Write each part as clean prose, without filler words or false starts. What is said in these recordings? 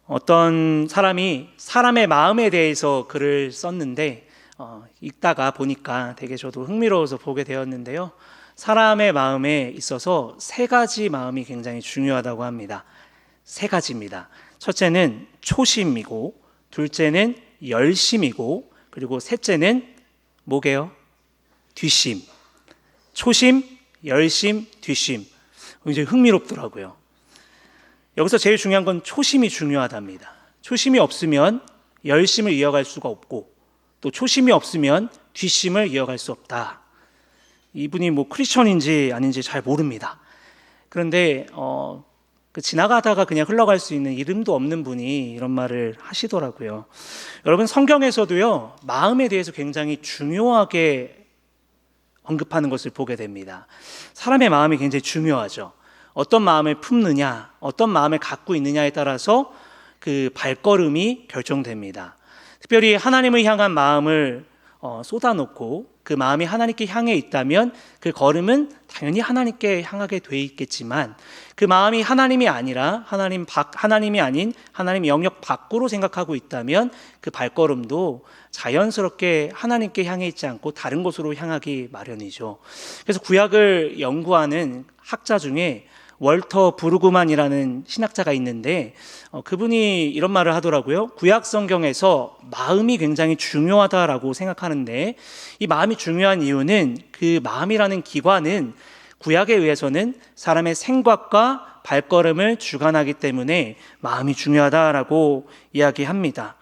어떤 사람이 사람의 마음에 대해서 글을 썼는데 읽다가 보니까 되게 저도 흥미로워서 보게 되었는데요. 사람의 마음에 있어서 세 가지 마음이 굉장히 중요하다고 합니다. 세 가지입니다. 첫째는 초심이고, 둘째는 열심이고, 그리고 셋째는 뭐게요? 뒷심. 초심, 열심, 뒷심. 굉장히 흥미롭더라고요. 여기서 제일 중요한 건 초심이 중요하답니다. 초심이 없으면 열심을 이어갈 수가 없고, 또 초심이 없으면 뒷심을 이어갈 수 없다. 이분이 뭐 크리스천인지 아닌지 잘 모릅니다. 그런데 지나가다가 그냥 흘러갈 수 있는 이름도 없는 분이 이런 말을 하시더라고요. 여러분, 성경에서도요, 마음에 대해서 굉장히 중요하게 언급하는 것을 보게 됩니다. 사람의 마음이 굉장히 중요하죠. 어떤 마음을 품느냐, 어떤 마음을 갖고 있느냐에 따라서 그 발걸음이 결정됩니다. 특별히 하나님을 향한 마음을 쏟아놓고 그 마음이 하나님께 향해 있다면 그 걸음은 당연히 하나님께 향하게 돼 있겠지만, 그 마음이 하나님이 아니라 하나님이 아닌 하나님 영역 밖으로 생각하고 있다면 그 발걸음도 자연스럽게 하나님께 향해 있지 않고 다른 곳으로 향하기 마련이죠. 그래서 구약을 연구하는 학자 중에 월터 브루그만이라는 신학자가 있는데 그분이 이런 말을 하더라고요. 구약 성경에서 마음이 굉장히 중요하다라고 생각하는데, 이 마음이 중요한 이유는 그 마음이라는 기관은 구약에 의해서는 사람의 생각과 발걸음을 주관하기 때문에 마음이 중요하다라고 이야기합니다.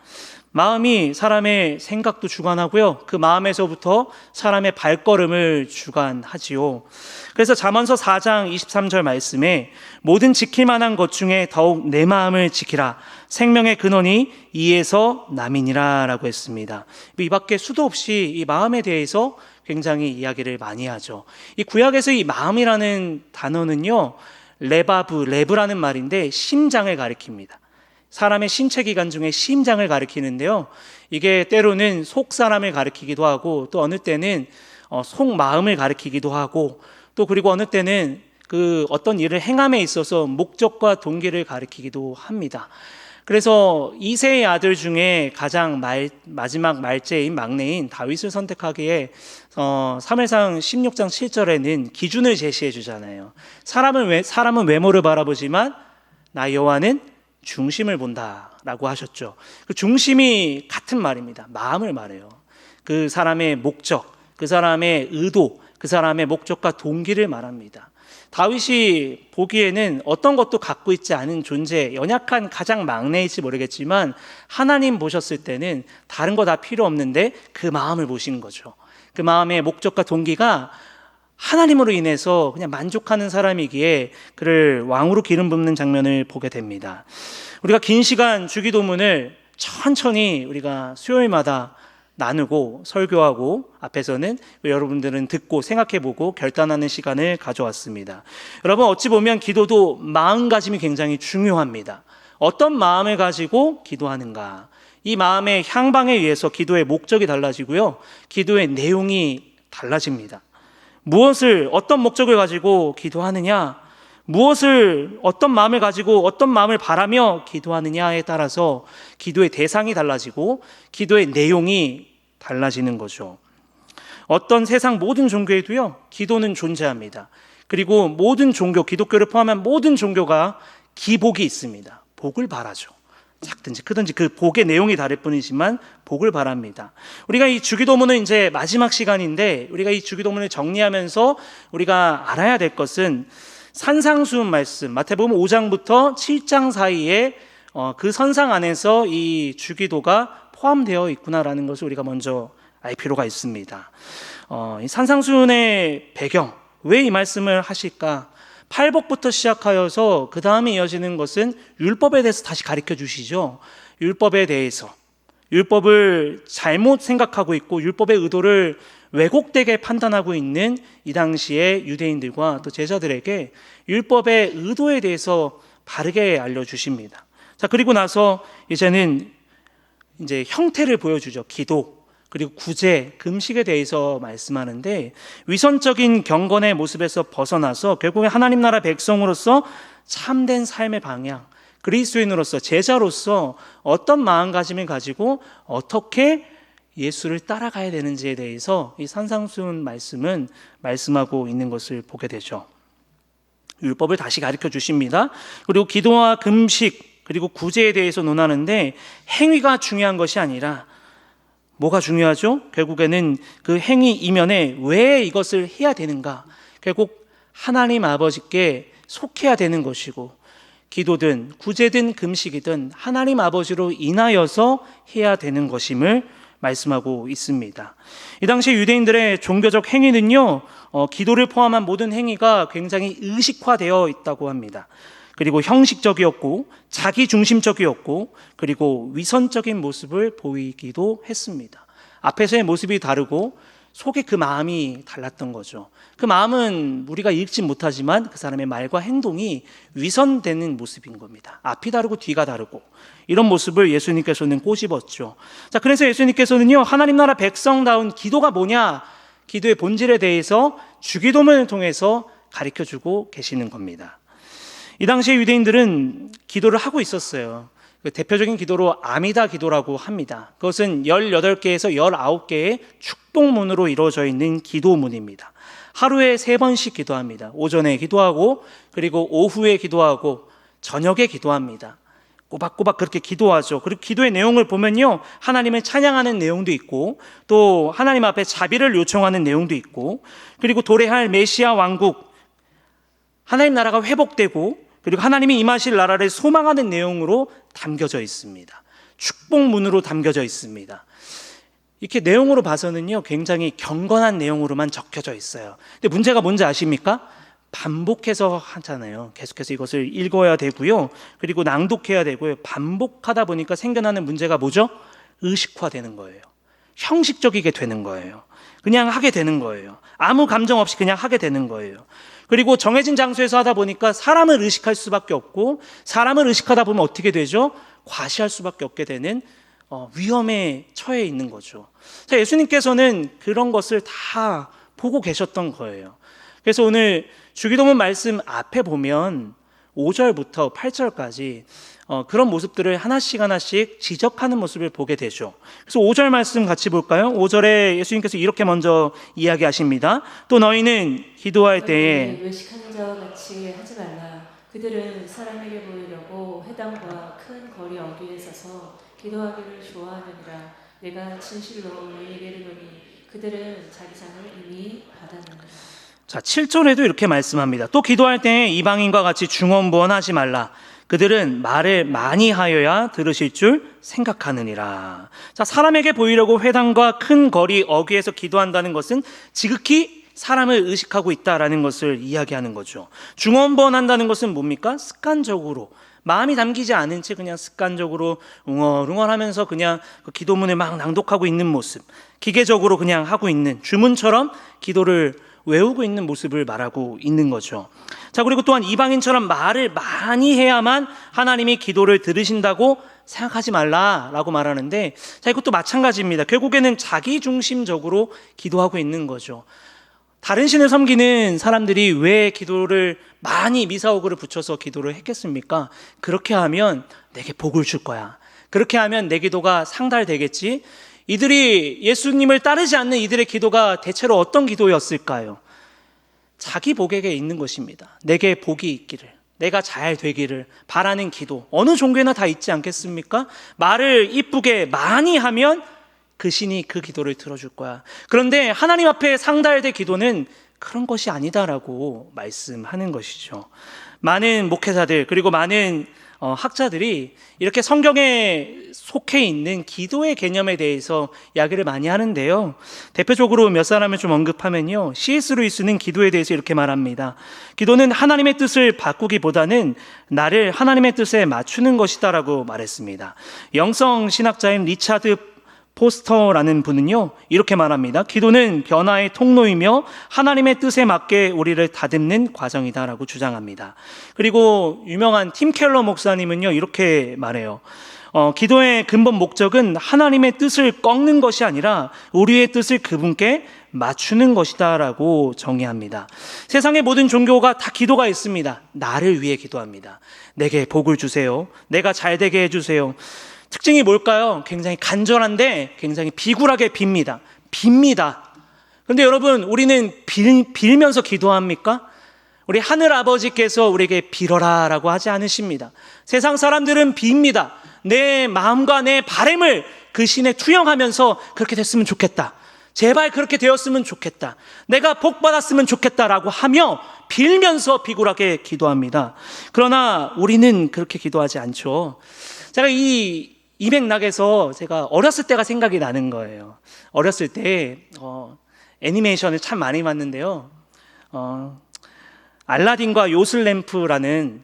마음이 사람의 생각도 주관하고요, 그 마음에서부터 사람의 발걸음을 주관하지요. 그래서 잠언서 4장 23절 말씀에 모든 지킬 만한 것 중에 더욱 내 마음을 지키라, 생명의 근원이 이에서 남이니라 라고 했습니다. 이 밖에 수도 없이 이 마음에 대해서 굉장히 이야기를 많이 하죠. 이 구약에서 이 마음이라는 단어는요, 레브라는 말인데 심장을 가리킵니다. 사람의 신체 기관 중에 심장을 가리키는데요, 이게 때로는 속 사람을 가리키기도 하고, 또 어느 때는 속 마음을 가리키기도 하고, 또 그리고 어느 때는 그 어떤 일을 행함에 있어서 목적과 동기를 가리키기도 합니다. 그래서 이세의 아들 중에 가장 마지막 말째인 막내인 다윗을 선택하기에 사무엘상 16장 7절에는 기준을 제시해 주잖아요. 사람은 외모를 바라보지만 나 여호와는 중심을 본다라고 하셨죠. 그 중심이 같은 말입니다. 마음을 말해요. 그 사람의 목적, 그 사람의 의도, 그 사람의 목적과 동기를 말합니다. 다윗이 보기에는 어떤 것도 갖고 있지 않은 존재, 연약한 가장 막내일지 모르겠지만 하나님 보셨을 때는 다른 거 다 필요 없는데 그 마음을 보신 거죠. 그 마음의 목적과 동기가 하나님으로 인해서 그냥 만족하는 사람이기에 그를 왕으로 기름 붓는 장면을 보게 됩니다. 우리가 긴 시간 주기도문을 천천히 우리가 수요일마다 나누고 설교하고 앞에서는 여러분들은 듣고 생각해보고 결단하는 시간을 가져왔습니다. 여러분, 어찌 보면 기도도 마음가짐이 굉장히 중요합니다. 어떤 마음을 가지고 기도하는가, 이 마음의 향방에 의해서 기도의 목적이 달라지고요, 기도의 내용이 달라집니다. 어떤 목적을 가지고 기도하느냐, 어떤 마음을 가지고 어떤 마음을 바라며 기도하느냐에 따라서 기도의 대상이 달라지고 기도의 내용이 달라지는 거죠. 어떤 세상 모든 종교에도요, 기도는 존재합니다. 그리고 모든 종교, 기독교를 포함한 모든 종교가 기복이 있습니다. 복을 바라죠. 작든지 크든지 그 복의 내용이 다를 뿐이지만 복을 바랍니다. 우리가 이 주기도문은 이제 마지막 시간인데, 우리가 이 주기도문을 정리하면서 우리가 알아야 될 것은 산상수훈 말씀, 마태복음 5장부터 7장 사이에 그 선상 안에서 이 주기도가 포함되어 있구나라는 것을 우리가 먼저 알 필요가 있습니다. 이 산상수훈의 배경, 왜 이 말씀을 하실까? 팔복부터 시작하여서 그 다음에 이어지는 것은 율법에 대해서 다시 가르쳐 주시죠. 율법에 대해서, 율법을 잘못 생각하고 있고 율법의 의도를 왜곡되게 판단하고 있는 이 당시의 유대인들과 또 제자들에게 율법의 의도에 대해서 바르게 알려주십니다. 자, 그리고 나서 이제는 형태를 보여주죠. 기도, 그리고 구제, 금식에 대해서 말씀하는데, 위선적인 경건의 모습에서 벗어나서 결국에 하나님 나라 백성으로서 참된 삶의 방향, 그리스도인으로서, 제자로서 어떤 마음가짐을 가지고 어떻게 예수를 따라가야 되는지에 대해서 이 산상수훈 말씀은 말씀하고 있는 것을 보게 되죠. 율법을 다시 가르쳐 주십니다. 그리고 기도와 금식 그리고 구제에 대해서 논하는데 행위가 중요한 것이 아니라 뭐가 중요하죠? 결국에는 그 행위 이면에 왜 이것을 해야 되는가? 결국 하나님 아버지께 속해야 되는 것이고, 기도든 구제든 금식이든 하나님 아버지로 인하여서 해야 되는 것임을 말씀하고 있습니다. 이 당시 유대인들의 종교적 행위는요, 기도를 포함한 모든 행위가 굉장히 의식화되어 있다고 합니다. 그리고 형식적이었고 자기중심적이었고 그리고 위선적인 모습을 보이기도 했습니다. 앞에서의 모습이 다르고 속에 그 마음이 달랐던 거죠. 그 마음은 우리가 읽지 못하지만 그 사람의 말과 행동이 위선되는 모습인 겁니다. 앞이 다르고 뒤가 다르고 이런 모습을 예수님께서는 꼬집었죠. 자, 그래서 예수님께서는요, 하나님 나라 백성다운 기도가 뭐냐, 기도의 본질에 대해서 주기도문을 통해서 가르쳐주고 계시는 겁니다. 이 당시에 유대인들은 기도를 하고 있었어요. 그 대표적인 기도로 아미다 기도라고 합니다. 그것은 18개에서 19개의 축복문으로 이루어져 있는 기도문입니다. 하루에 3번씩 기도합니다. 오전에 기도하고 그리고 오후에 기도하고 저녁에 기도합니다. 꼬박꼬박 그렇게 기도하죠. 그리고 기도의 내용을 보면요, 하나님을 찬양하는 내용도 있고 또 하나님 앞에 자비를 요청하는 내용도 있고 그리고 도래할 메시아 왕국, 하나님 나라가 회복되고 그리고 하나님이 임하실 나라를 소망하는 내용으로 담겨져 있습니다. 축복문으로 담겨져 있습니다. 이렇게 내용으로 봐서는요, 굉장히 경건한 내용으로만 적혀져 있어요. 근데 문제가 뭔지 아십니까? 반복해서 하잖아요. 계속해서 이것을 읽어야 되고요. 그리고 낭독해야 되고요. 반복하다 보니까 생겨나는 문제가 뭐죠? 의식화되는 거예요. 형식적이게 되는 거예요. 그냥 하게 되는 거예요. 아무 감정 없이 그냥 하게 되는 거예요. 그리고 정해진 장소에서 하다 보니까 사람을 의식할 수밖에 없고, 사람을 의식하다 보면 어떻게 되죠? 과시할 수밖에 없게 되는 위험에 처해 있는 거죠. 자, 예수님께서는 그런 것을 다 보고 계셨던 거예요. 그래서 오늘 주기도문 말씀 앞에 보면 5절부터 8절까지 그런 모습들을 하나씩 지적하는 모습을 보게 되죠. 그래서 5절 말씀 같이 볼까요? 5절에 예수님께서 이렇게 먼저 이야기하십니다. 또 너희는 기도할 때에 외식하는 자와 같이 하지 말라. 그들은 사람에게 보이려고 회당과 큰 거리 어귀에 서서 기도하기를 좋아하느니라. 내가 진실로 너희에게 이르노니 그들은 자기 상을 이미 받았느니라. 자, 7절에도 이렇게 말씀합니다. 또 기도할 때에 이방인과 같이 중언부언하지 말라. 그들은 말을 많이 하여야 들으실 줄 생각하느니라. 자, 사람에게 보이려고 회당과 큰 거리 어귀에서 기도한다는 것은 지극히 사람을 의식하고 있다라는 것을 이야기하는 거죠. 중언부언한다는 것은 뭡니까? 습관적으로 마음이 담기지 않은 채 그냥 습관적으로 웅얼웅얼하면서 그냥 그 기도문을 막 낭독하고 있는 모습, 기계적으로 그냥 하고 있는, 주문처럼 기도를 외우고 있는 모습을 말하고 있는 거죠. 자, 그리고 또한 이방인처럼 말을 많이 해야만 하나님이 기도를 들으신다고 생각하지 말라라고 말하는데, 자, 이것도 마찬가지입니다. 결국에는 자기중심적으로 기도하고 있는 거죠. 다른 신을 섬기는 사람들이 왜 기도를 많이 미사오그를 붙여서 기도를 했겠습니까? 그렇게 하면 내게 복을 줄 거야. 그렇게 하면 내 기도가 상달되겠지. 이들이 예수님을 따르지 않는 이들의 기도가 대체로 어떤 기도였을까요? 자기 복에게 있는 것입니다. 내게 복이 있기를, 내가 잘 되기를 바라는 기도. 어느 종교나 다 있지 않겠습니까? 말을 이쁘게 많이 하면 그 신이 그 기도를 들어줄 거야. 그런데 하나님 앞에 상달될 기도는 그런 것이 아니다라고 말씀하는 것이죠. 많은 목회자들 그리고 많은 학자들이 이렇게 성경에 속해 있는 기도의 개념에 대해서 이야기를 많이 하는데요. 대표적으로 몇 사람을 좀 언급하면요, C.S. 루이스는 기도에 대해서 이렇게 말합니다. 기도는 하나님의 뜻을 바꾸기보다는 나를 하나님의 뜻에 맞추는 것이다 라고 말했습니다. 영성 신학자인 리차드 포스터라는 분은요, 이렇게 말합니다. 기도는 변화의 통로이며 하나님의 뜻에 맞게 우리를 다듬는 과정이다라고 주장합니다. 그리고 유명한 팀 켈러 목사님은요, 이렇게 말해요. 기도의 근본 목적은 하나님의 뜻을 꺾는 것이 아니라 우리의 뜻을 그분께 맞추는 것이다 라고 정의합니다. 세상의 모든 종교가 다 기도가 있습니다. 나를 위해 기도합니다. 내게 복을 주세요. 내가 잘 되게 해주세요. 특징이 뭘까요? 굉장히 간절한데 굉장히 비굴하게 빕니다. 그런데 여러분, 우리는 빌면서 기도합니까? 우리 하늘 아버지께서 우리에게 빌어라 라고 하지 않으십니다. 세상 사람들은 빕니다. 내 마음과 내 바람을 그 신에 투영하면서 그렇게 됐으면 좋겠다, 제발 그렇게 되었으면 좋겠다, 내가 복 받았으면 좋겠다라고 하며 빌면서 비굴하게 기도합니다. 그러나 우리는 그렇게 기도하지 않죠. 제가 이 맥락에서 제가 어렸을 때가 생각이 나는 거예요. 어렸을 때 애니메이션을 참 많이 봤는데요, 알라딘과 요술램프라는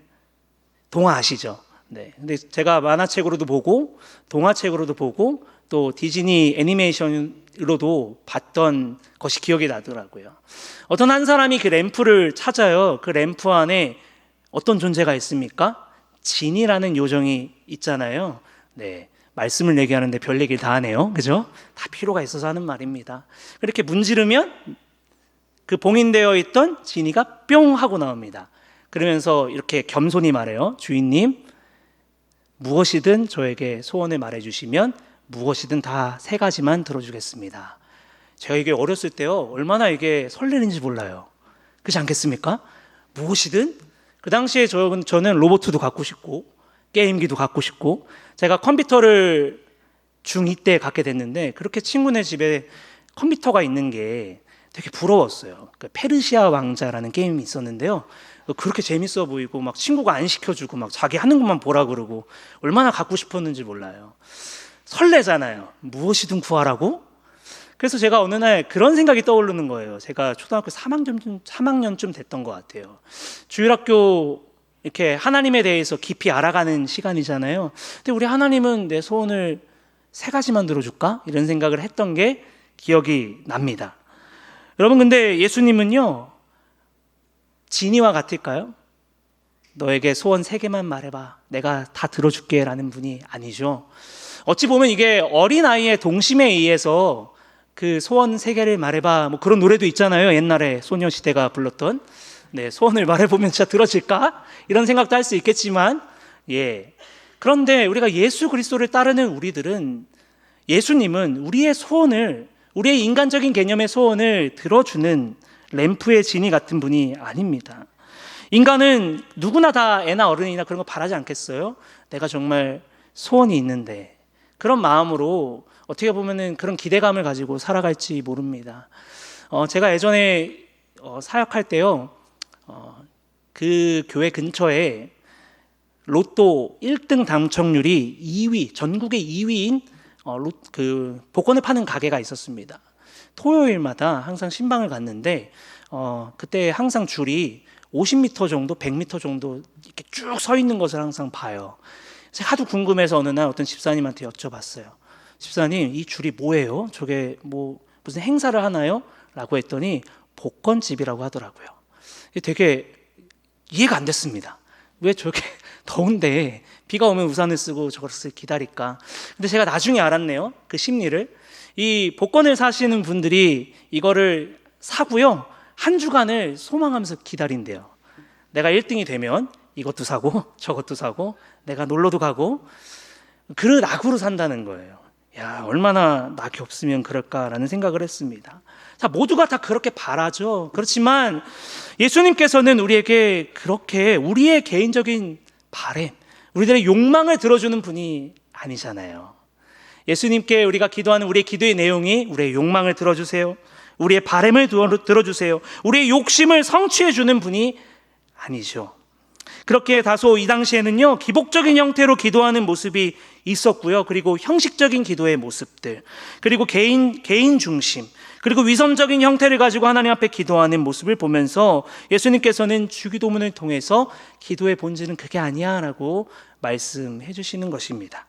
동화 아시죠? 네. 근데 제가 만화책으로도 보고 동화책으로도 보고 또 디즈니 애니메이션으로도 봤던 것이 기억이 나더라고요. 어떤 한 사람이 그 램프를 찾아요. 그 램프 안에 어떤 존재가 있습니까? 진이라는 요정이 있잖아요. 네. 말씀을 얘기하는데 별 얘기를 다 하네요. 그죠? 다 필요가 있어서 하는 말입니다. 그렇게 문지르면 그 봉인되어 있던 진이가 뿅 하고 나옵니다. 그러면서 이렇게 겸손히 말해요. 주인님, 무엇이든 저에게 소원을 말해주시면 무엇이든 다 3가지만 들어주겠습니다. 제가 이게 어렸을 때요, 얼마나 이게 설레는지 몰라요. 그렇지 않겠습니까? 무엇이든. 그 당시에 저는 로봇도 갖고 싶고 게임기도 갖고 싶고, 제가 컴퓨터를 중2 때 갖게 됐는데 그렇게 친구네 집에 컴퓨터가 있는 게 되게 부러웠어요. 그 페르시아 왕자라는 게임이 있었는데요, 그렇게 재밌어 보이고 막 친구가 안 시켜주고 막 자기 하는 것만 보라 그러고 얼마나 갖고 싶었는지 몰라요. 설레잖아요. 무엇이든 구하라고. 그래서 제가 어느 날 그런 생각이 떠오르는 거예요. 제가 초등학교 3학년쯤 됐던 것 같아요. 주일학교 이렇게 하나님에 대해서 깊이 알아가는 시간이잖아요. 근데 우리 하나님은 내 소원을 3가지만 들어줄까? 이런 생각을 했던 게 기억이 납니다. 여러분, 근데 예수님은요, 진이와 같을까요? 너에게 소원 3개만 말해봐, 내가 다 들어줄게 라는 분이 아니죠. 어찌 보면 이게 어린아이의 동심에 의해서 그 소원 3개를 말해봐, 뭐 그런 노래도 있잖아요. 옛날에 소녀시대가 불렀던. 네, 소원을 말해보면 진짜 들어질까? 이런 생각도 할 수 있겠지만, 예. 그런데 우리가 예수 그리스도를 따르는 우리들은, 예수님은 우리의 소원을, 우리의 인간적인 개념의 소원을 들어주는 램프의 진이 같은 분이 아닙니다. 인간은 누구나 다 애나 어른이나 그런 거 바라지 않겠어요? 내가 정말 소원이 있는데, 그런 마음으로 어떻게 보면은 그런 기대감을 가지고 살아갈지 모릅니다. 제가 예전에 사역할 때요, 그 교회 근처에 로또 1등 당첨률이 2위, 전국의 2위인 그 복권을 파는 가게가 있었습니다. 토요일마다 항상 신방을 갔는데 그때 항상 줄이 50m 정도, 100m 정도 이렇게 쭉 서 있는 것을 항상 봐요. 제가 하도 궁금해서 어느 날 어떤 집사님한테 여쭤봤어요. 집사님, 이 줄이 뭐예요? 저게 뭐 무슨 행사를 하나요? 라고 했더니 복권집이라고 하더라고요. 되게 이해가 안 됐습니다. 왜 저렇게 더운데 비가 오면 우산을 쓰고 저것을 기다릴까? 근데 제가 나중에 알았네요, 그 심리를. 이 복권을 사시는 분들이 이거를 사고요, 한 주간을 소망하면서 기다린대요. 내가 1등이 되면 이것도 사고 저것도 사고 내가 놀러도 가고, 그 낙으로 산다는 거예요. 야, 얼마나 낙이 없으면 그럴까라는 생각을 했습니다. 자, 모두가 다 그렇게 바라죠. 그렇지만 예수님께서는 우리에게 그렇게 우리의 개인적인 바람, 우리들의 욕망을 들어주는 분이 아니잖아요. 예수님께 우리가 기도하는 우리의 기도의 내용이 우리의 욕망을 들어주세요, 우리의 바람을 들어주세요, 우리의 욕심을 성취해 주는 분이 아니죠. 그렇게 다소 이 당시에는요, 기복적인 형태로 기도하는 모습이 있었고요. 그리고 형식적인 기도의 모습들, 그리고 개인 중심, 그리고 위선적인 형태를 가지고 하나님 앞에 기도하는 모습을 보면서 예수님께서는 주기도문을 통해서 기도의 본질은 그게 아니야 라고 말씀해 주시는 것입니다.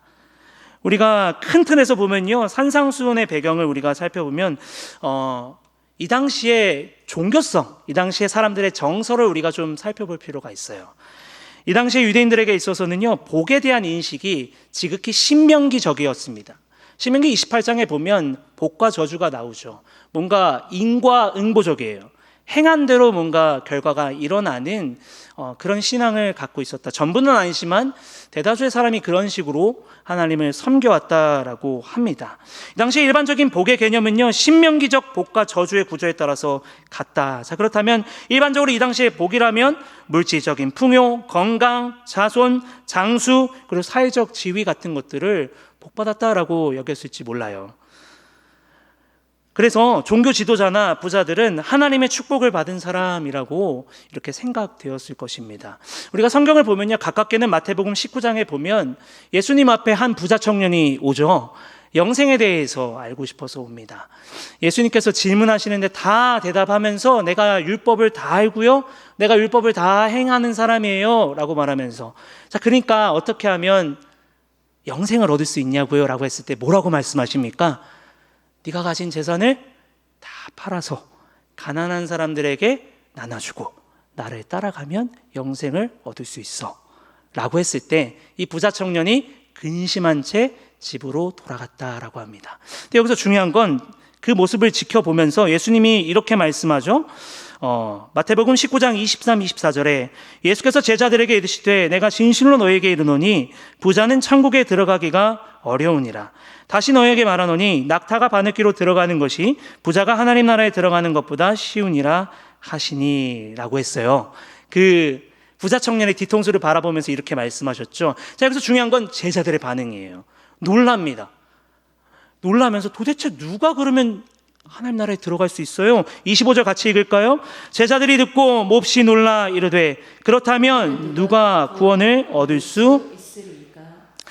우리가 큰 틀에서 보면요, 산상수훈의 배경을 우리가 살펴보면 이 당시의 종교성, 이 당시의 사람들의 정서를 우리가 좀 살펴볼 필요가 있어요. 이 당시에 유대인들에게 있어서는요, 복에 대한 인식이 지극히 신명기적이었습니다. 신명기 28장에 보면 복과 저주가 나오죠. 뭔가 인과응보적이에요. 행한 대로 뭔가 결과가 일어나는 그런 신앙을 갖고 있었다. 전부는 아니지만 대다수의 사람이 그런 식으로 하나님을 섬겨왔다라고 합니다. 이 당시 일반적인 복의 개념은요, 신명기적 복과 저주의 구조에 따라서 같다. 자, 그렇다면 일반적으로 이 당시의 복이라면 물질적인 풍요, 건강, 자손, 장수, 그리고 사회적 지위 같은 것들을 복받았다라고 여겼을지 몰라요. 그래서 종교 지도자나 부자들은 하나님의 축복을 받은 사람이라고 이렇게 생각되었을 것입니다. 우리가 성경을 보면요, 가깝게는 마태복음 19장에 보면 예수님 앞에 한 부자 청년이 오죠. 영생에 대해서 알고 싶어서 옵니다. 예수님께서 질문하시는데 다 대답하면서 내가 율법을 다 알고요, 내가 율법을 다 행하는 사람이에요 라고 말하면서, 자, 그러니까 어떻게 하면 영생을 얻을 수 있냐고요 라고 했을 때 뭐라고 말씀하십니까? 네가 가진 재산을 다 팔아서 가난한 사람들에게 나눠주고 나를 따라가면 영생을 얻을 수 있어 라고 했을 때 이 부자 청년이 근심한 채 집으로 돌아갔다라고 합니다. 근데 여기서 중요한 건 그 모습을 지켜보면서 예수님이 이렇게 말씀하죠. 마태복음 19장 23, 24절에 예수께서 제자들에게 이르시되 내가 진실로 너에게 이르노니 부자는 천국에 들어가기가 어려우니라. 다시 너에게 말하노니 낙타가 바느끼로 들어가는 것이 부자가 하나님 나라에 들어가는 것보다 쉬우니라 하시니 라고 했어요. 그 부자 청년의 뒤통수를 바라보면서 이렇게 말씀하셨죠. 자, 여기서 중요한 건 제자들의 반응이에요. 놀랍니다. 놀라면서 도대체 누가 그러면 하나님 나라에 들어갈 수 있어요? 25절 같이 읽을까요? 제자들이 듣고 몹시 놀라 이르되 그렇다면 누가 구원을 얻을 수 있으리까?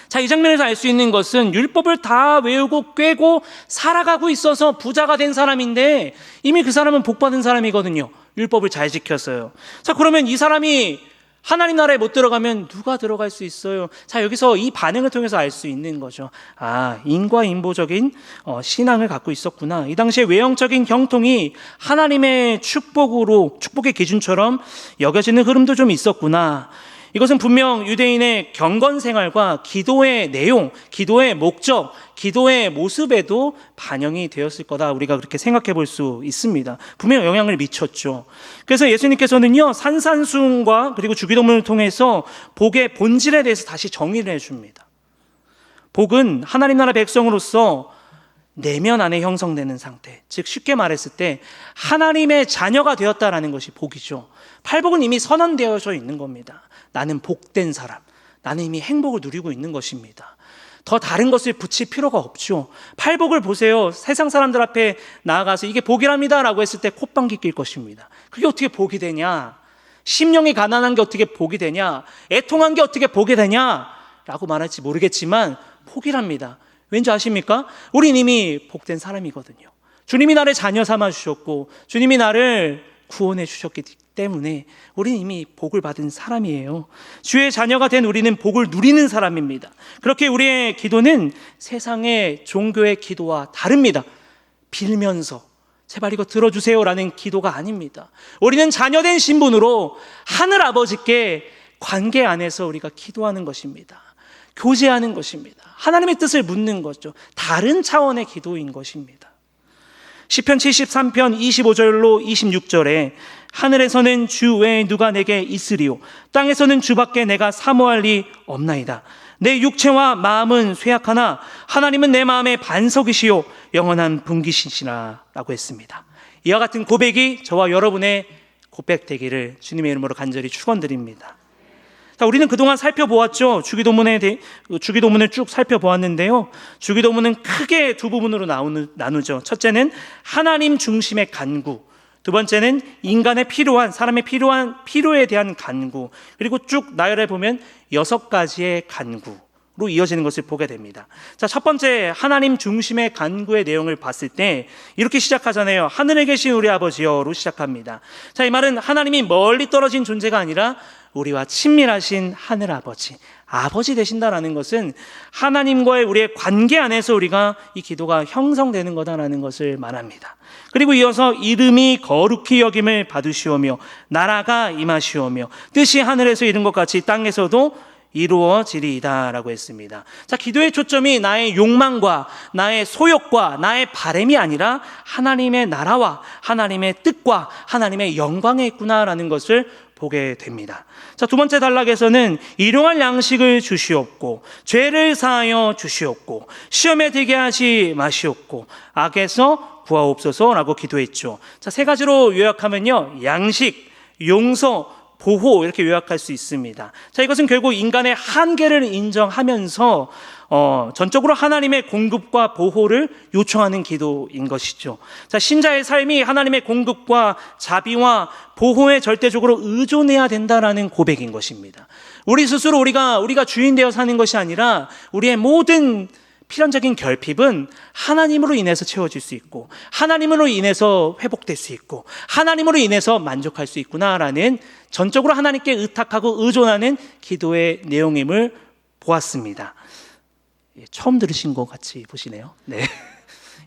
자, 이 장면에서 알 수 있는 것은 율법을 다 외우고 꿰고 살아가고 있어서 부자가 된 사람인데 이미 그 사람은 복받은 사람이거든요. 율법을 잘 지켰어요. 자, 그러면 이 사람이 하나님 나라에 못 들어가면 누가 들어갈 수 있어요? 자, 여기서 이 반응을 통해서 알 수 있는 거죠. 아, 인과인보적인 신앙을 갖고 있었구나. 이 당시에 외형적인 형통이 하나님의 축복의 기준처럼 여겨지는 흐름도 좀 있었구나. 이것은 분명 유대인의 경건 생활과 기도의 내용, 기도의 목적, 기도의 모습에도 반영이 되었을 거다. 우리가 그렇게 생각해 볼 수 있습니다. 분명 영향을 미쳤죠. 그래서 예수님께서는요, 산산수훈과 그리고 주기도문을 통해서 복의 본질에 대해서 다시 정의를 해줍니다. 복은 하나님 나라 백성으로서 내면 안에 형성되는 상태, 즉 쉽게 말했을 때 하나님의 자녀가 되었다라는 것이 복이죠. 팔복은 이미 선언되어져 있는 겁니다. 나는 복된 사람, 나는 이미 행복을 누리고 있는 것입니다. 더 다른 것을 붙일 필요가 없죠. 팔복을 보세요. 세상 사람들 앞에 나아가서 이게 복이랍니다 라고 했을 때 콧방귀 낄 것입니다. 그게 어떻게 복이 되냐? 심령이 가난한 게 어떻게 복이 되냐? 애통한 게 어떻게 복이 되냐? 라고 말할지 모르겠지만 복이랍니다. 왠지 아십니까? 우린 이미 복된 사람이거든요. 주님이 나를 자녀 삼아 주셨고 주님이 나를 구원해 주셨기 때문에 우리는 이미 복을 받은 사람이에요. 주의 자녀가 된 우리는 복을 누리는 사람입니다. 그렇게 우리의 기도는 세상의 종교의 기도와 다릅니다. 빌면서 제발 이거 들어주세요라는 기도가 아닙니다. 우리는 자녀된 신분으로 하늘 아버지께 관계 안에서 우리가 기도하는 것입니다. 교제하는 것입니다. 하나님의 뜻을 묻는 거죠. 다른 차원의 기도인 것입니다. 시편 73편 25절로 26절에 하늘에서는 주 외에 누가 내게 있으리요 땅에서는 주밖에 내가 사모할 리 없나이다. 내 육체와 마음은 쇠약하나 하나님은 내 마음의 반석이시요 영원한 분기시시라 라고 했습니다. 이와 같은 고백이 저와 여러분의 고백 되기를 주님의 이름으로 간절히 축원드립니다. 자, 우리는 그동안 살펴보았죠. 주기도문을 쭉 살펴보았는데요. 주기도문은 크게 두 부분으로 나누죠. 첫째는 하나님 중심의 간구, 두 번째는 인간의 사람의 필요에 대한 간구, 그리고 쭉 나열해 보면 6가지의 간구로 이어지는 것을 보게 됩니다. 자, 첫 번째 하나님 중심의 간구의 내용을 봤을 때 이렇게 시작하잖아요. 하늘에 계신 우리 아버지여로 시작합니다. 자, 이 말은 하나님이 멀리 떨어진 존재가 아니라 우리와 친밀하신 하늘 아버지, 아버지 되신다라는 것은 하나님과의 우리의 관계 안에서 우리가 이 기도가 형성되는 거다라는 것을 말합니다. 그리고 이어서 이름이 거룩히 여김을 받으시오며 나라가 임하시오며 뜻이 하늘에서 이룬 것 같이 땅에서도 이루어지리이다 라고 했습니다. 자, 기도의 초점이 나의 욕망과 나의 소욕과 나의 바람이 아니라 하나님의 나라와 하나님의 뜻과 하나님의 영광에 있구나라는 것을 보게 됩니다. 자, 두 번째 단락에서는 일용할 양식을 주시옵고 죄를 사하여 주시옵고 시험에 들게 하지 마시옵고 악에서 구하옵소서라고 기도했죠. 자, 세 가지로 요약하면요, 양식, 용서, 보호, 이렇게 요약할 수 있습니다. 자, 이것은 결국 인간의 한계를 인정하면서 전적으로 하나님의 공급과 보호를 요청하는 기도인 것이죠. 자, 신자의 삶이 하나님의 공급과 자비와 보호에 절대적으로 의존해야 된다라는 고백인 것입니다. 우리 스스로 우리가 주인 되어 사는 것이 아니라 우리의 모든 필연적인 결핍은 하나님으로 인해서 채워질 수 있고 하나님으로 인해서 회복될 수 있고 하나님으로 인해서 만족할 수 있구나라는 전적으로 하나님께 의탁하고 의존하는 기도의 내용임을 보았습니다. 처음 들으신 것 같이 보시네요. 네.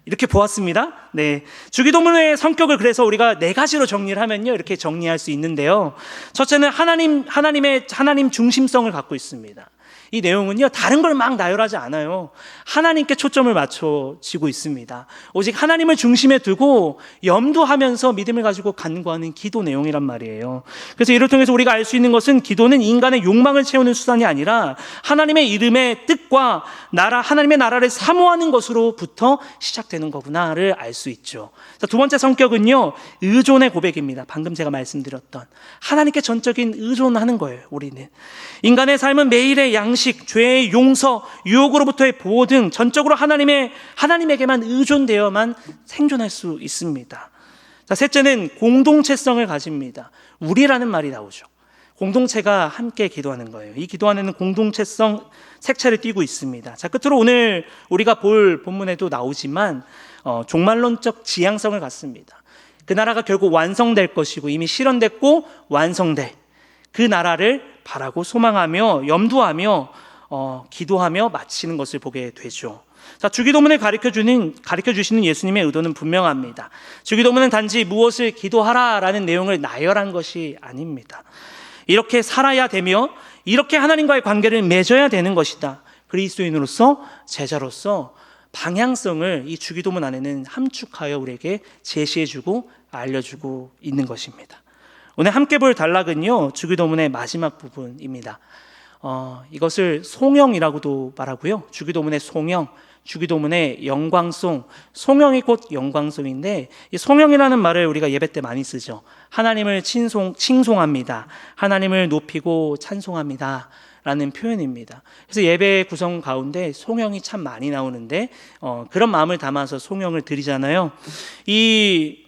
이렇게 보았습니다. 네. 주기도문의 성격을 그래서 우리가 네 가지로 정리를 하면요, 이렇게 정리할 수 있는데요. 첫째는 하나님 중심성을 갖고 있습니다. 이 내용은요, 다른 걸 막 나열하지 않아요. 하나님께 초점을 맞춰지고 있습니다. 오직 하나님을 중심에 두고 염두하면서 믿음을 가지고 간구하는 기도 내용이란 말이에요. 그래서 이를 통해서 우리가 알 수 있는 것은 기도는 인간의 욕망을 채우는 수단이 아니라 하나님의 이름의 뜻과 하나님의 나라를 사모하는 것으로부터 시작되는 거구나를 알 수 있죠. 자, 두 번째 성격은요, 의존의 고백입니다. 방금 제가 말씀드렸던 하나님께 전적인 의존하는 거예요. 우리는 인간의 삶은 매일의 양식, 죄의 용서, 유혹으로부터의 보호 등 전적으로 하나님에게만 의존되어만 생존할 수 있습니다. 자, 셋째는 공동체성을 가집니다. 우리라는 말이 나오죠. 공동체가 함께 기도하는 거예요. 이 기도 안에는 공동체성 색채를 띠고 있습니다. 자, 끝으로 오늘 우리가 볼 본문에도 나오지만 종말론적 지향성을 갖습니다. 그 나라가 결국 완성될 것이고 이미 실현됐고 완성될 그 나라를 바라고 소망하며 염두하며 기도하며 마치는 것을 보게 되죠. 자, 주기도문을 가르쳐 주시는 예수님의 의도는 분명합니다. 주기도문은 단지 무엇을 기도하라라는 내용을 나열한 것이 아닙니다. 이렇게 살아야 되며 이렇게 하나님과의 관계를 맺어야 되는 것이다. 그리스도인으로서, 제자로서 방향성을 이 주기도문 안에는 함축하여 우리에게 제시해주고 알려주고 있는 것입니다. 오늘 함께 볼 단락은요, 주기도문의 마지막 부분입니다. 이것을 송영이라고도 말하고요. 주기도문의 송영, 주기도문의 영광송, 송영이 곧 영광송인데 이 송영이라는 말을 우리가 예배 때 많이 쓰죠. 하나님을 칭송합니다. 하나님을 높이고 찬송합니다. 라는 표현입니다. 그래서 예배 구성 가운데 송영이 참 많이 나오는데 그런 마음을 담아서 송영을 드리잖아요. 이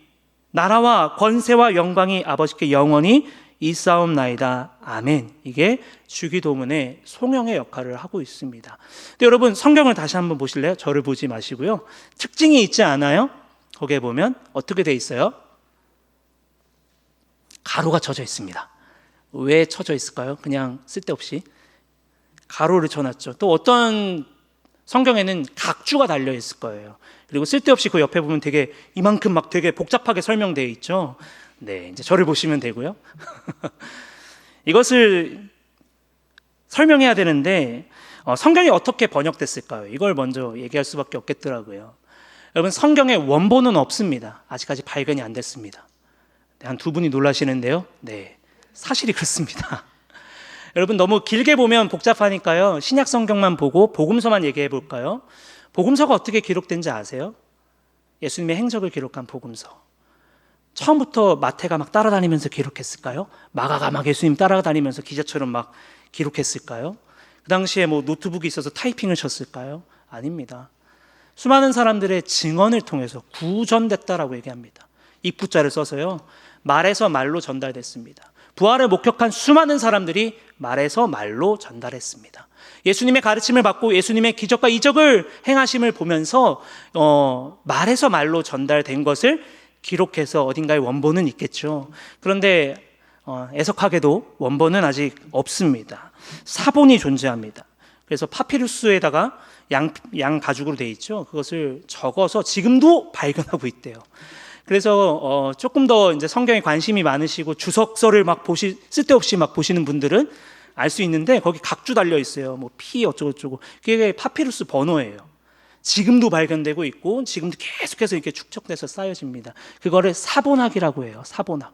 나라와 권세와 영광이 아버지께 영원히 있사옵나이다. 아멘. 이게 주기도문의 송영의 역할을 하고 있습니다. 근데 여러분, 성경을 다시 한번 보실래요? 저를 보지 마시고요. 특징이 있지 않아요? 거기에 보면 어떻게 돼 있어요? 가로가 쳐져 있습니다. 왜 쳐져 있을까요? 그냥 쓸데없이 가로를 쳐놨죠. 또 어떤 성경에는 각주가 달려 있을 거예요. 그리고 쓸데없이 그 옆에 보면 되게 이만큼 막 되게 복잡하게 설명되어 있죠. 네, 이제 저를 보시면 되고요. 이것을 설명해야 되는데 성경이 어떻게 번역됐을까요? 이걸 먼저 얘기할 수밖에 없겠더라고요. 여러분, 성경에 원본은 없습니다. 아직까지 발견이 안 됐습니다. 한 두 분이 놀라시는데요. 네, 사실이 그렇습니다. 여러분, 너무 길게 보면 복잡하니까요, 신약 성경만 보고 복음서만 얘기해 볼까요? 복음서가 어떻게 기록된지 아세요? 예수님의 행적을 기록한 복음서. 처음부터 마태가 막 따라다니면서 기록했을까요? 마가가 막 예수님 따라다니면서 기자처럼 막 기록했을까요? 그 당시에 뭐 노트북이 있어서 타이핑을 쳤을까요? 아닙니다. 수많은 사람들의 증언을 통해서 구전됐다라고 얘기합니다. 입구자를 써서요, 말에서 말로 전달됐습니다. 부활을 목격한 수많은 사람들이 말에서 말로 전달했습니다. 예수님의 가르침을 받고 예수님의 기적과 이적을 행하심을 보면서 말에서 말로 전달된 것을 기록해서 어딘가에 원본은 있겠죠. 그런데 애석하게도 원본은 아직 없습니다. 사본이 존재합니다. 그래서 파피루스에다가 양 가죽으로 되어 있죠. 그것을 적어서 지금도 발견하고 있대요. 그래서 조금 더 이제 성경에 관심이 많으시고 주석서를 쓸데없이 막 보시는 분들은 알 수 있는데 거기 각주 달려 있어요. 뭐 피 어쩌고저쩌고. 그게 파피루스 번호예요. 지금도 발견되고 있고 지금도 계속해서 이렇게 축적돼서 쌓여집니다. 그거를 사본학이라고 해요. 사본학.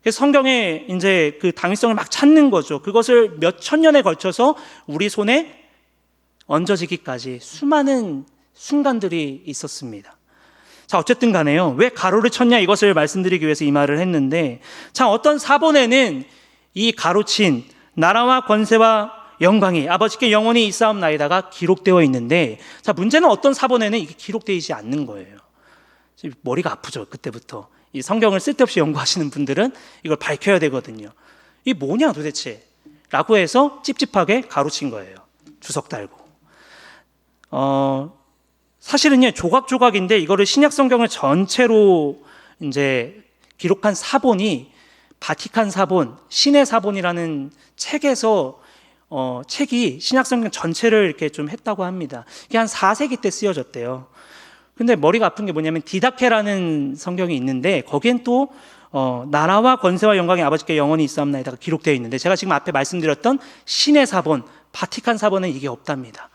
그래서 성경에 이제 그 당위성을 막 찾는 거죠. 그것을 몇 천 년에 걸쳐서 우리 손에 얹어지기까지 수많은 순간들이 있었습니다. 자, 어쨌든 간에요. 왜 가로를 쳤냐 이것을 말씀드리기 위해서 이 말을 했는데, 자, 어떤 사본에는 이 가로친 나라와 권세와 영광이 아버지께 영원히 있사옵나이다가 기록되어 있는데, 자, 문제는 어떤 사본에는 이게 기록되어 있지 않는 거예요. 머리가 아프죠. 그때부터 이 성경을 쓸데없이 연구하시는 분들은 이걸 밝혀야 되거든요. 이게 뭐냐 도대체 라고 해서 찝찝하게 가로친 거예요. 주석 달고. 사실은요, 조각조각인데 이거를 신약 성경을 전체로 이제 기록한 사본이 바티칸 사본, 신의 사본이라는 책에서 책이 신약 성경 전체를 이렇게 좀 했다고 합니다. 이게 한 4세기 때 쓰여졌대요. 근데 머리가 아픈 게 뭐냐면 디다케라는 성경이 있는데 거기엔 또 나라와 권세와 영광이 아버지께 영원히 있사옵나이다가 기록되어 있는데, 제가 지금 앞에 말씀드렸던 신의 사본, 바티칸 사본은 이게 없답니다.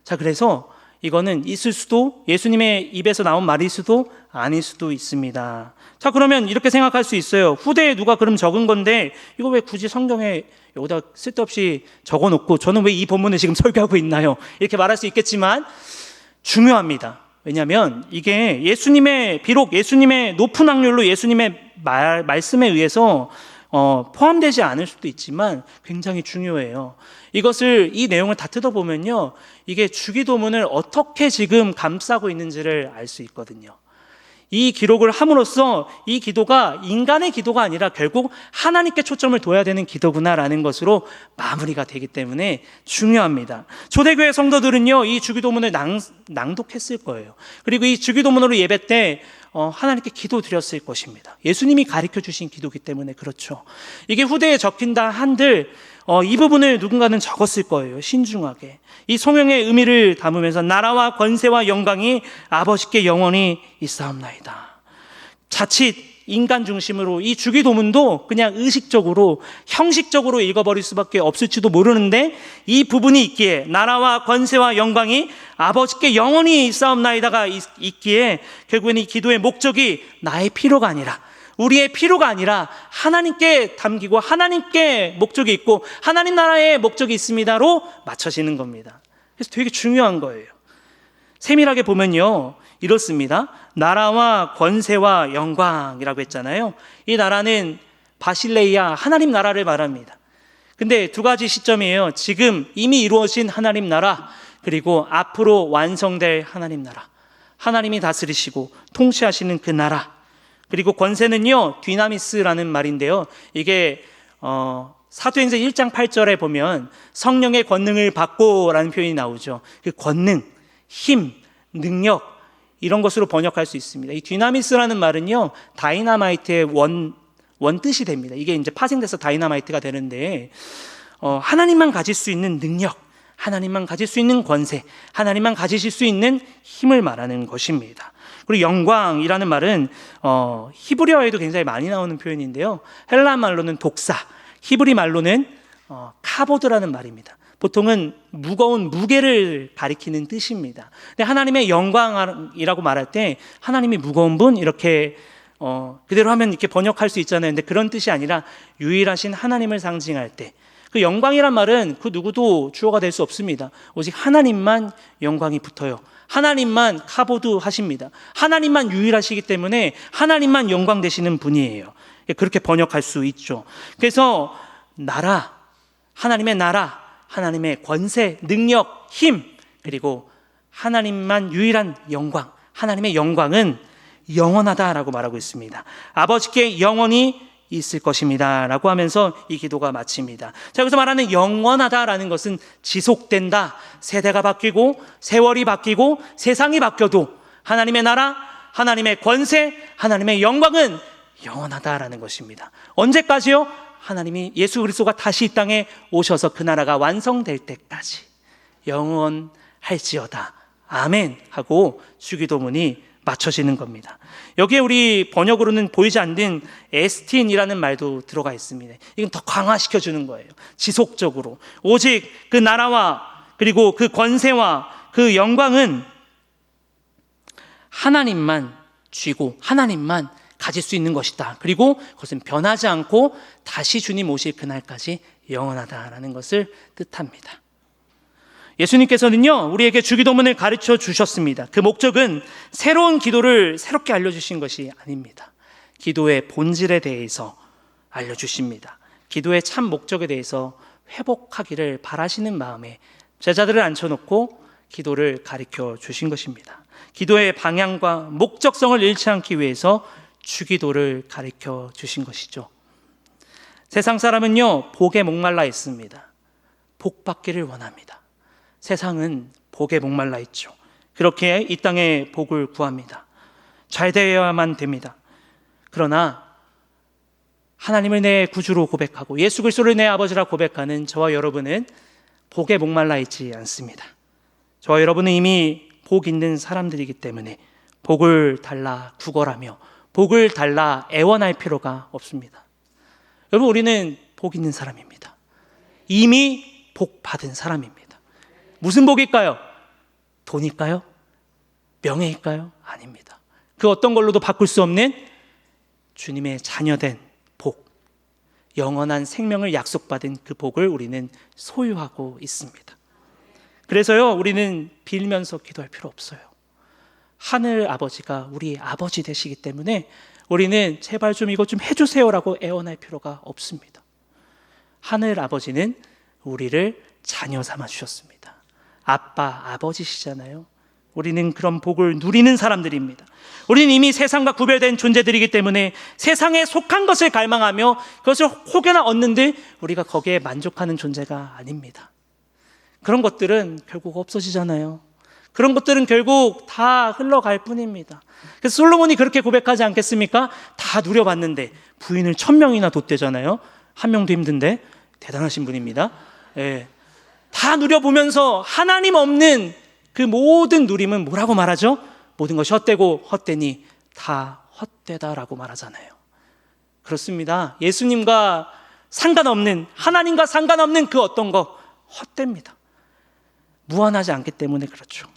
자, 그래서 이거는 있을 수도, 예수님의 입에서 나온 말일 수도 아닐 수도 있습니다. 자, 그러면 이렇게 생각할 수 있어요. 후대에 누가 그럼 적은 건데 이거 왜 굳이 성경에 여기다 쓸데없이 적어놓고 저는 왜 이 본문을 지금 설교하고 있나요? 이렇게 말할 수 있겠지만 중요합니다. 왜냐하면 이게 비록 예수님의 높은 확률로 예수님의 말씀에 의해서 포함되지 않을 수도 있지만 굉장히 중요해요. 이 내용을 다 뜯어보면요, 이게 주기도문을 어떻게 지금 감싸고 있는지를 알 수 있거든요. 이 기록을 함으로써 이 기도가 인간의 기도가 아니라 결국 하나님께 초점을 둬야 되는 기도구나라는 것으로 마무리가 되기 때문에 중요합니다. 초대교회 성도들은요, 이 주기도문을 낭독했을 거예요. 그리고 이 주기도문으로 예배 때 하나님께 기도 드렸을 것입니다. 예수님이 가르쳐 주신 기도이기 때문에 그렇죠. 이게 후대에 적힌다 한들 이 부분을 누군가는 적었을 거예요. 신중하게. 이 성경의 의미를 담으면서 나라와 권세와 영광이 아버지께 영원히 있사옵나이다. 자칫 인간 중심으로 이 주기도문도 그냥 의식적으로 형식적으로 읽어버릴 수밖에 없을지도 모르는데, 이 부분이 있기에 나라와 권세와 영광이 아버지께 영원히 있사옵나이다가 있기에 결국에는 이 기도의 목적이 나의 필요가 아니라, 우리의 필요가 아니라 하나님께 담기고 하나님께 목적이 있고 하나님 나라의 목적이 있습니다로 맞춰지는 겁니다. 그래서 되게 중요한 거예요. 세밀하게 보면요, 이렇습니다. 나라와 권세와 영광이라고 했잖아요. 이 나라는 바실레이아, 하나님 나라를 말합니다. 근데 두 가지 시점이에요. 지금 이미 이루어진 하나님 나라, 그리고 앞으로 완성될 하나님 나라. 하나님이 다스리시고 통치하시는 그 나라. 그리고 권세는요, 디나미스라는 말인데요, 이게 사도행전 1장 8절에 보면 성령의 권능을 받고 라는 표현이 나오죠. 그 권능, 힘, 능력, 이런 것으로 번역할 수 있습니다. 이 디나미스라는 말은요, 다이나마이트의 원 뜻이 됩니다. 이게 이제 파생돼서 다이나마이트가 되는데, 하나님만 가질 수 있는 능력, 하나님만 가질 수 있는 권세, 하나님만 가지실 수 있는 힘을 말하는 것입니다. 그리고 영광이라는 말은 히브리어에도 굉장히 많이 나오는 표현인데요, 헬라 말로는 독사, 히브리 말로는 카보드라는 말입니다. 보통은 무거운 무게를 가리키는 뜻입니다. 근데 하나님의 영광이라고 말할 때 하나님이 무거운 분, 이렇게 그대로 하면 이렇게 번역할 수 있잖아요. 근데 그런 뜻이 아니라 유일하신 하나님을 상징할 때, 그 영광이란 말은 그 누구도 주어가 될 수 없습니다. 오직 하나님만 영광이 붙어요. 하나님만 카보드 하십니다. 하나님만 유일하시기 때문에 하나님만 영광 되시는 분이에요. 그렇게 번역할 수 있죠. 그래서 나라, 하나님의 나라, 하나님의 권세, 능력, 힘, 그리고 하나님만 유일한 영광, 하나님의 영광은 영원하다라고 말하고 있습니다. 아버지께 영원히 있을 것입니다 라고 하면서 이 기도가 마칩니다. 자, 여기서 말하는 영원하다라는 것은 지속된다. 세대가 바뀌고 세월이 바뀌고 세상이 바뀌어도 하나님의 나라, 하나님의 권세, 하나님의 영광은 영원하다라는 것입니다. 언제까지요? 하나님이 예수 그리스도가 다시 이 땅에 오셔서 그 나라가 완성될 때까지 영원할지어다 아멘 하고 주기도문이 맞춰지는 겁니다. 여기에 우리 번역으로는 보이지 않는 에스틴이라는 말도 들어가 있습니다. 이건 더 강화시켜주는 거예요. 지속적으로 오직 그 나라와 그리고 그 권세와 그 영광은 하나님만 쥐고 하나님만 가질 수 있는 것이다. 그리고 그것은 변하지 않고 다시 주님 오실 그날까지 영원하다라는 것을 뜻합니다. 예수님께서는요, 우리에게 주기도문을 가르쳐 주셨습니다. 그 목적은 새로운 기도를 새롭게 알려주신 것이 아닙니다. 기도의 본질에 대해서 알려주십니다. 기도의 참 목적에 대해서 회복하기를 바라시는 마음에 제자들을 앉혀놓고 기도를 가르쳐 주신 것입니다. 기도의 방향과 목적성을 잃지 않기 위해서 주기도를 가르쳐 주신 것이죠. 세상 사람은요, 복에 목말라 있습니다. 복 받기를 원합니다. 세상은 복에 목말라 있죠. 그렇게 이 땅에 복을 구합니다. 잘 되어야만 됩니다. 그러나 하나님을 내 구주로 고백하고 예수 그리스도를 내 아버지라 고백하는 저와 여러분은 복에 목말라 있지 않습니다. 저와 여러분은 이미 복 있는 사람들이기 때문에 복을 달라 구걸하며 복을 달라 애원할 필요가 없습니다. 여러분, 우리는 복 있는 사람입니다. 이미 복 받은 사람입니다. 무슨 복일까요? 돈일까요? 명예일까요? 아닙니다. 그 어떤 걸로도 바꿀 수 없는 주님의 자녀된 복, 영원한 생명을 약속받은 그 복을 우리는 소유하고 있습니다. 그래서요, 우리는 빌면서 기도할 필요 없어요. 하늘 아버지가 우리 아버지 되시기 때문에 우리는 제발 좀 이것 좀 해주세요라고 애원할 필요가 없습니다. 하늘 아버지는 우리를 자녀 삼아 주셨습니다. 아빠, 아버지시잖아요. 우리는 그런 복을 누리는 사람들입니다. 우리는 이미 세상과 구별된 존재들이기 때문에 세상에 속한 것을 갈망하며 그것을 혹여나 얻는데 우리가 거기에 만족하는 존재가 아닙니다. 그런 것들은 결국 없어지잖아요. 그런 것들은 결국 다 흘러갈 뿐입니다. 그래서 솔로몬이 그렇게 고백하지 않겠습니까? 다 누려봤는데 부인을 1000명이나 뒀대잖아요. 한 명도 힘든데 대단하신 분입니다. 예. 다 누려보면서 하나님 없는 그 모든 누림은 뭐라고 말하죠? 모든 것이 헛되고 헛되니 다 헛되다라고 말하잖아요. 그렇습니다. 예수님과 상관없는, 하나님과 상관없는 그 어떤 거 헛됩니다. 무한하지 않기 때문에 그렇죠.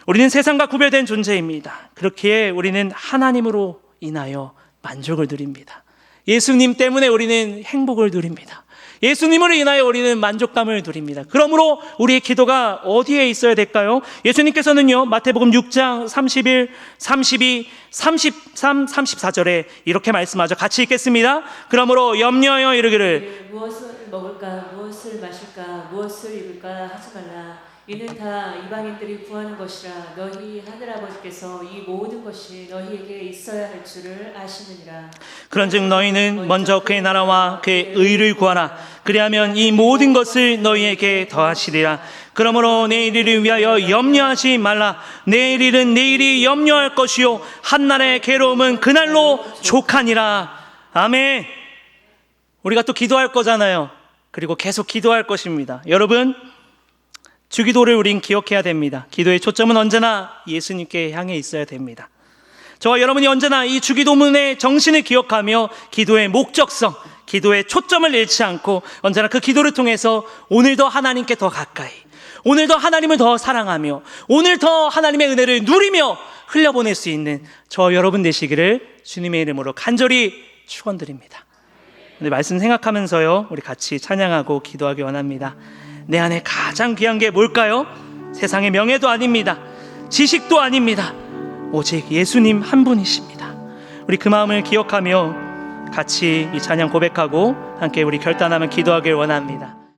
우리는 세상과 구별된 존재입니다. 그렇기에 우리는 하나님으로 인하여 만족을 누립니다. 예수님 때문에 우리는 행복을 누립니다. 예수님으로 인하여 우리는 만족감을 누립니다. 그러므로 우리의 기도가 어디에 있어야 될까요? 예수님께서는요, 마태복음 6장 31, 32, 33, 34절에 이렇게 말씀하죠. 같이 읽겠습니다. 그러므로 염려하여 이르기를 무엇을 먹을까, 무엇을 마실까, 무엇을 입을까 하지 말라. 이는 다 이방인들이 구하는 것이라. 너희 하늘아버지께서 이 모든 것이 너희에게 있어야 할 줄을 아시느니라. 그런즉 너희는 먼저 그의 나라와 그의 의를 구하라. 그리하면 이 모든 것을 너희에게 더하시리라. 그러므로 내일을 위하여 염려하지 말라. 내일은 내일이 염려할 것이요 한날의 괴로움은 그날로 족하니라. 아멘. 우리가 또 기도할 거잖아요. 그리고 계속 기도할 것입니다. 여러분, 주기도를 우린 기억해야 됩니다. 기도의 초점은 언제나 예수님께 향해 있어야 됩니다. 저와 여러분이 언제나 이 주기도문의 정신을 기억하며 기도의 목적성, 기도의 초점을 잃지 않고 언제나 그 기도를 통해서 오늘도 하나님께 더 가까이, 오늘도 하나님을 더 사랑하며 오늘 더 하나님의 은혜를 누리며 흘려보낼 수 있는 저와 여러분 되시기를 주님의 이름으로 간절히 축원드립니다. 오늘 말씀 생각하면서요, 우리 같이 찬양하고 기도하기 원합니다. 내 안에 가장 귀한 게 뭘까요? 세상의 명예도 아닙니다. 지식도 아닙니다. 오직 예수님 한 분이십니다. 우리 그 마음을 기억하며 같이 이 찬양 고백하고 함께 우리 결단하며 기도하길 원합니다.